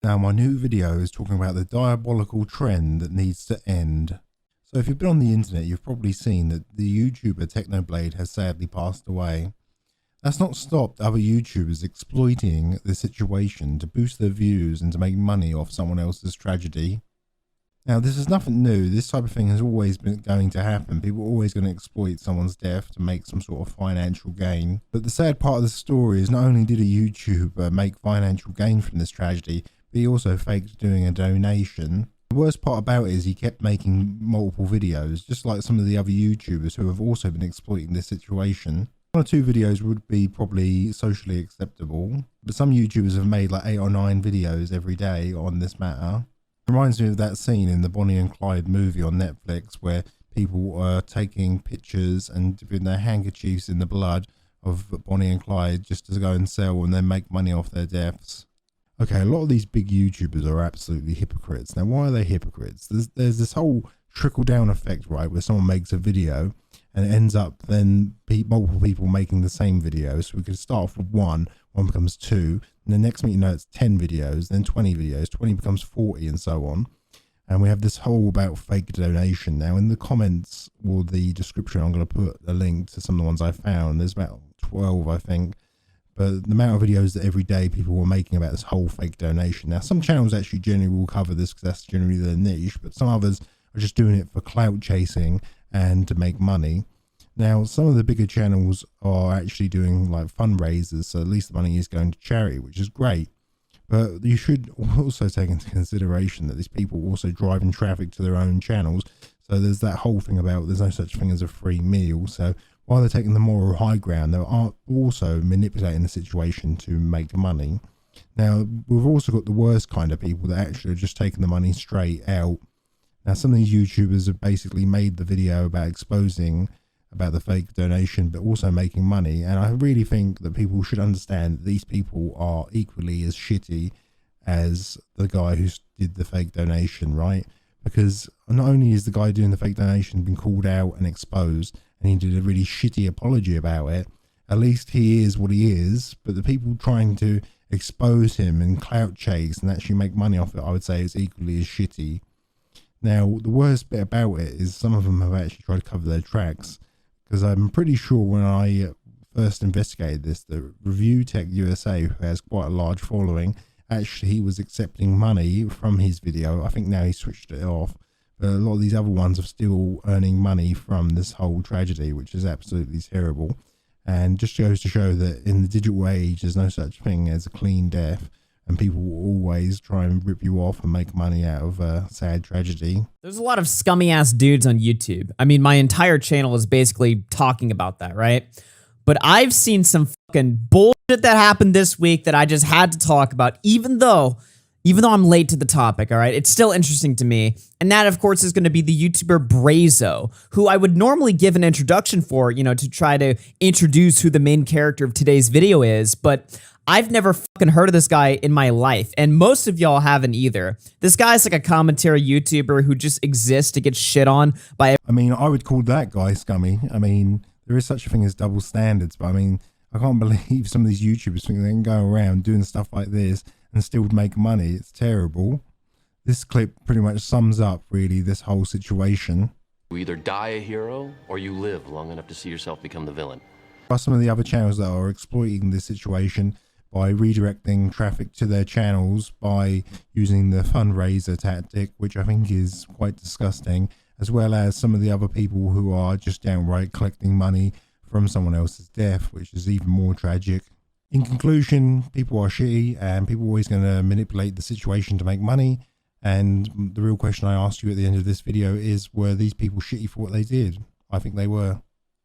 Now, my new video is talking about the diabolical trend that needs to end. So if you've been on the internet, you've probably seen that the YouTuber Technoblade has sadly passed away. That's not stopped other YouTubers exploiting the situation to boost their views and to make money off someone else's tragedy. Now, this is nothing new. This type of thing has always been going to happen. People are always going to exploit someone's death to make some sort of financial gain. But the sad part of the story is not only did a YouTuber make financial gain from this tragedy, but he also faked doing a donation. The worst part about it is he kept making multiple videos, just like some of the other YouTubers who have also been exploiting this situation. One or two videos would be probably socially acceptable, but some YouTubers have made like 8 or 9 videos every day on this matter. It reminds me of that scene in the Bonnie and Clyde movie on Netflix where people are taking pictures and dipping their handkerchiefs in the blood of Bonnie and Clyde just to go and sell and then make money off their deaths. Okay, a lot of these big YouTubers are absolutely hypocrites. Now, why are they hypocrites? There's this whole trickle-down effect, right, where someone makes a video and it ends up then multiple people making the same video. So we could start off with one becomes 2, and the next minute you know it's 10 videos, then 20 videos, 20 becomes 40, and so on. And we have this whole about fake donation. Now, in the comments or the description, I'm going to put a link to some of the ones I found. There's about 12, I think. But the amount of videos that every day people were making about this whole fake donation. Now, some channels actually generally will cover this because that's generally their niche, but some others are just doing it for clout chasing and to make money. Now, some of the bigger channels are actually doing like fundraisers, so at least the money is going to charity, which is great. But you should also take into consideration that these people also driving traffic to their own channels. So there's that whole thing about there's no such thing as a free meal. So while they're taking the moral high ground, they are also manipulating the situation to make money. Now, we've also got the worst kind of people that actually are just taking the money straight out. Now, some of these YouTubers have basically made the video about exposing about the fake donation, but also making money. And I really think that people should understand that these people are equally as shitty as the guy who did the fake donation, right? Because not only is the guy doing the fake donation been called out and exposed, and he did a really shitty apology about it, at least he is what he is, but the people trying to expose him and clout chase and actually make money off it, I would say is equally as shitty. Now, the worst bit about it is some of them have actually tried to cover their tracks, because I'm pretty sure when I first investigated this, the Review Tech USA, who has quite a large following, actually he was accepting money from his video. I think now he switched it off, but a lot of these other ones are still earning money from this whole tragedy, which is absolutely terrible. And just goes to show that in the digital age, there's no such thing as a clean death. And people will always try and rip you off and make money out of a sad tragedy. There's a lot of scummy ass dudes on YouTube. I mean, my entire channel is basically talking about that, right? But I've seen some fucking bullshit that happened this week that I just had to talk about, even though I'm late to the topic, all right? It's still interesting to me. And that, of course, is going to be the YouTuber Braso, who I would normally give an introduction for, you know, to try to introduce who the main character of today's video is. But I've never fucking heard of this guy in my life, and most of y'all haven't either. This guy's like a commentary YouTuber who just exists to get shit on by... I mean, I would call that guy scummy. I mean, there is such a thing as double standards, but I mean, I can't believe some of these YouTubers think they can go around doing stuff like this and still make money. It's terrible. This clip pretty much sums up, really, this whole situation. You either die a hero, or you live long enough to see yourself become the villain. Plus some of the other channels that are exploiting this situation by redirecting traffic to their channels by using the fundraiser tactic, which I think is quite disgusting, as well as some of the other people who are just downright collecting money from someone else's death, which is even more tragic. In conclusion, people are shitty and people are always going to manipulate the situation to make money. And the real question I asked you at the end of this video is, were these people shitty for what they did? I think they were.